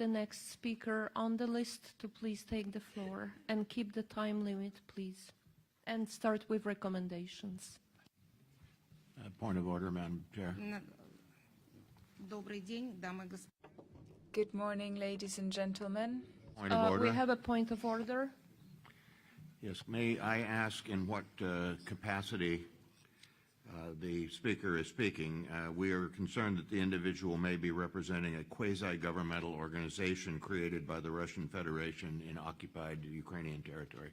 the next speaker on the list to please take the floor and keep the time limit, please. And start with recommendations. Point of order, Madam Chair. Good morning, ladies and gentlemen. Point of order. We have a point of order. Yes, may I ask in what capacity the speaker is speaking? We are concerned that the individual may be representing a quasi-governmental organization created by the Russian Federation in occupied Ukrainian territory.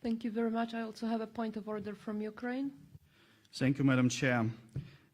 Thank you very much. I also have a point of order from Ukraine. Thank you, Madam Chair.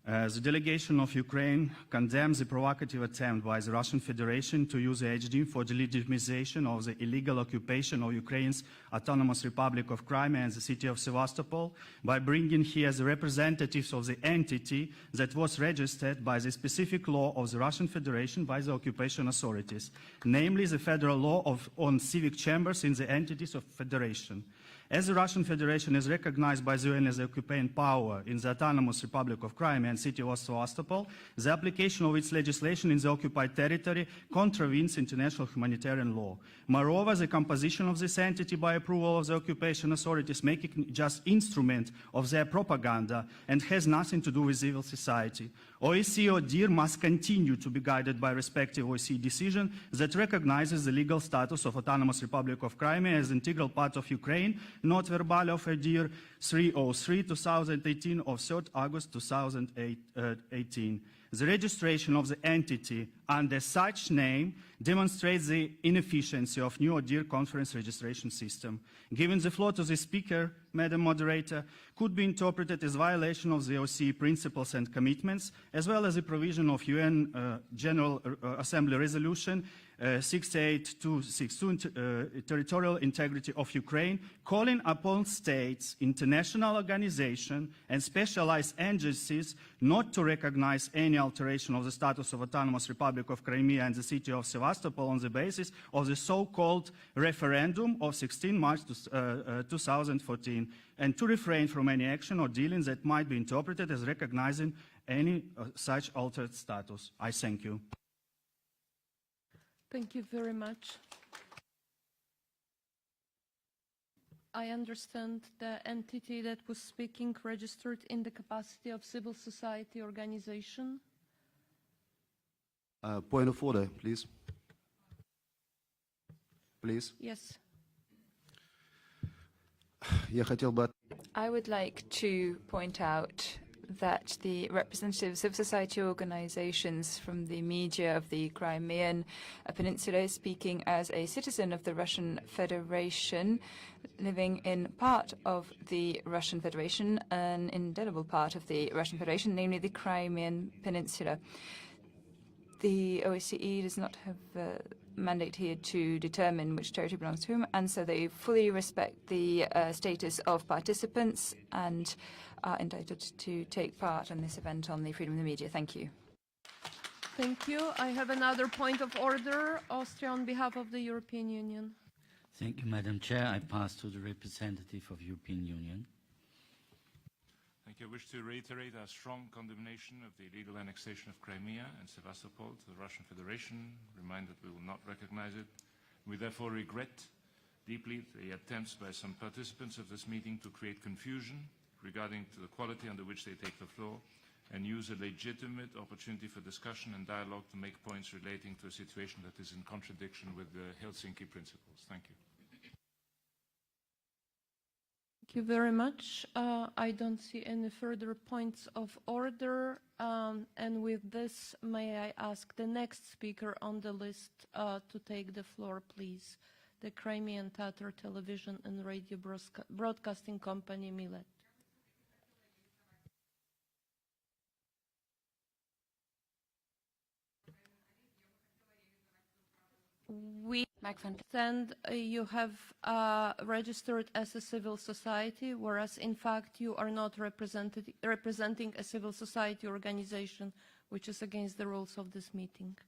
The delegation of Ukraine condemns the provocative attempt by the Russian Federation to use the HD for the legitimization of the illegal occupation of Ukraine's Autonomous Republic of Crimea and the city of Sevastopol by bringing here the representatives of the entity that was registered by the specific law of the Russian Federation by the occupation authorities, namely the federal law on civic chambers in the entities of Federation. As the Russian Federation is recognized by the UN as the occupying power in the Autonomous Republic of Crimea and city of Sevastopol, the application of its legislation in the occupied territory contravenes international humanitarian law. Moreover, the composition of this entity by approval of the occupation authorities makes it just instrument of their propaganda and has nothing to do with civil society. OSCE or DIR must continue to be guided by respective OSCE decision that recognizes the legal status of Autonomous Republic of Crimea as integral part of Ukraine, not verbal of DIR 303/2018 of 3rd August 2018. The registration of the entity under such name demonstrates the inefficiency of new ODIHR conference registration system. Giving the floor to the speaker, Madam Moderator, could be interpreted as violation of the OSCE principles and commitments, as well as the provision of UN General Assembly Resolution 68262, territorial integrity of Ukraine, calling upon states, international organizations, and specialized agencies not to recognize any alteration of the status of Autonomous Republic of Crimea and the city of Sevastopol on the basis of the so-called referendum of 16 March 2014, and to refrain from any action or dealing that might be interpreted as recognizing any such altered status. I thank you. Thank you very much. I understand the entity that was speaking registered in the capacity of civil society organization. Point of order, please. Please. Yes. I would like to point out that the representatives of society organizations from the media of the Crimean Peninsula is speaking as a citizen of the Russian Federation, living in part of the Russian Federation, an indelible part of the Russian Federation, namely the Crimean Peninsula. The OSCE does not have a mandate here to determine which territory belongs to whom, and so they fully respect the status of participants and are entitled to take part in this event on the freedom of the media. Thank you. Thank you. I have another point of order. Austria on behalf of the European Union. Thank you, Madam Chair. I pass to the representative of European Union. Thank you. I wish to reiterate our strong condemnation of the illegal annexation of Crimea and Sevastopol to the Russian Federation, remind that we will not recognize it. We therefore regret deeply the attempts by some participants of this meeting to create confusion regarding to the quality under which they take the floor and use a legitimate opportunity for discussion and dialogue to make points relating to a situation that is in contradiction with the Helsinki principles. Thank you. Thank you very much. I don't see any further points of order. And with this, may I ask the next speaker on the list to take the floor, please. The Crimean Tatar Television and Radio Broadcasting Company, Millet. We understand you have registered as a civil society, whereas in fact you are not representing a civil society organization, which is against the rules of this meeting.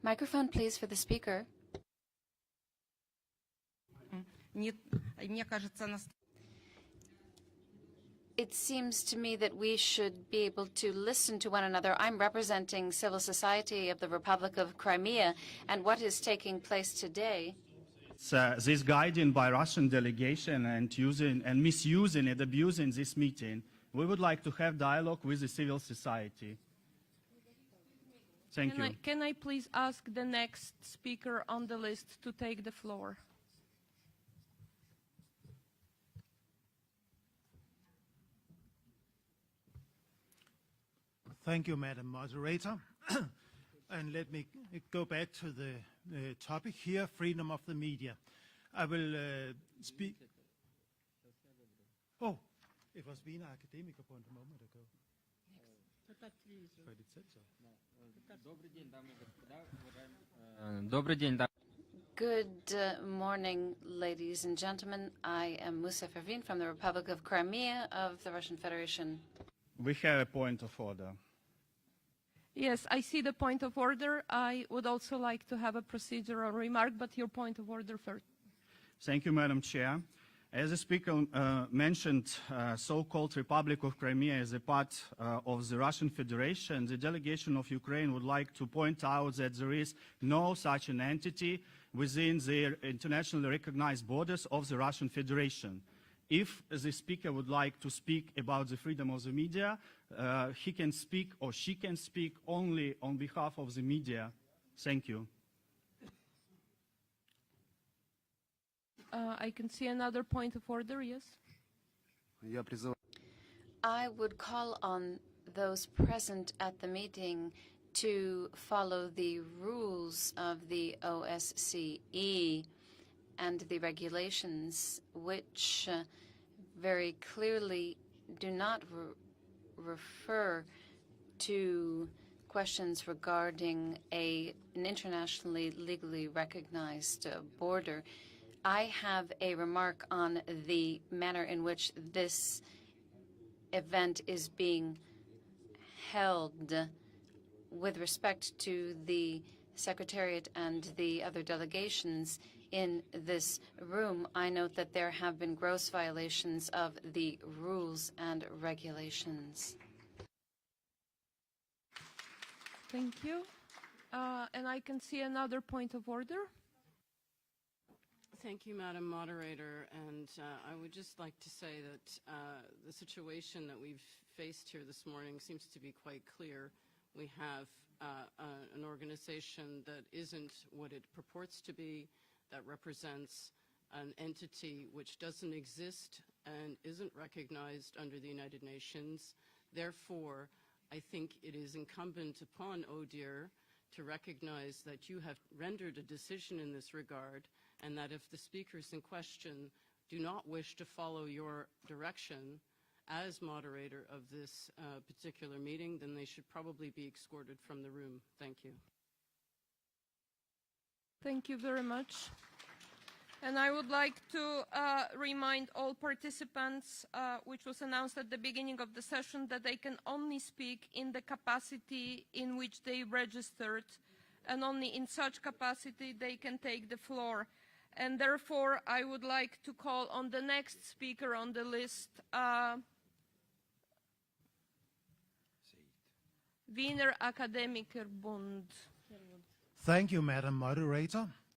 Microphone, please, for the speaker. мне кажется, It seems to me that we should be able to listen to one another. I'm representing civil society of the Republic of Crimea, and what is taking place today. This guiding by Russian delegation and misusing and abusing this meeting. We would like to have dialogue with the civil society. Thank you. Can I please ask the next speaker on the list to take the floor? Thank you, Madam Moderator. And let me go back to the topic here, freedom of the media. I will speak. Oh, it was being academic upon a moment ago. Good morning, ladies and gentlemen. I am Musa Favin from the Republic of Crimea of the Russian Federation. We have a point of order. Yes, I see the point of order. I would also like to have a procedural remark, but your point of order first. Thank you, Madam Chair. As the speaker mentioned, so-called Republic of Crimea is a part of the Russian Federation. The delegation of Ukraine would like to point out that there is no such an entity within the internationally recognized borders of the Russian Federation. If the speaker would like to speak about the freedom of the media, he can speak or she can speak only on behalf of the media. Thank you. I can see another point of order, yes? I would call on those present at the meeting to follow the rules of the OSCE and the regulations, which very clearly do not refer to questions regarding an internationally legally recognized border. I have a remark on the manner in which this event is being held with respect to the Secretariat and the other delegations in this room. I note that there have been gross violations of the rules and regulations. Thank you. And I can see another point of order. Thank you, Madam Moderator. And I would just like to say that the situation that we've faced here this morning seems to be quite clear. We have an organization that isn't what it purports to be, that represents an entity which doesn't exist and isn't recognized under the United Nations. Therefore, I think it is incumbent upon ODIHR to recognize that you have rendered a decision in this regard, and that if the speakers in question do not wish to follow your direction as moderator of this particular meeting, then they should probably be escorted from the room. Thank you. Thank you very much. And I would like to remind all participants, which was announced at the beginning of the session, that they can only speak in the capacity in which they registered, and only in such capacity they can take the floor. And therefore, I would like to call on the next speaker on the list, Wiener Akademikerbund. Thank you, Madam Moderator.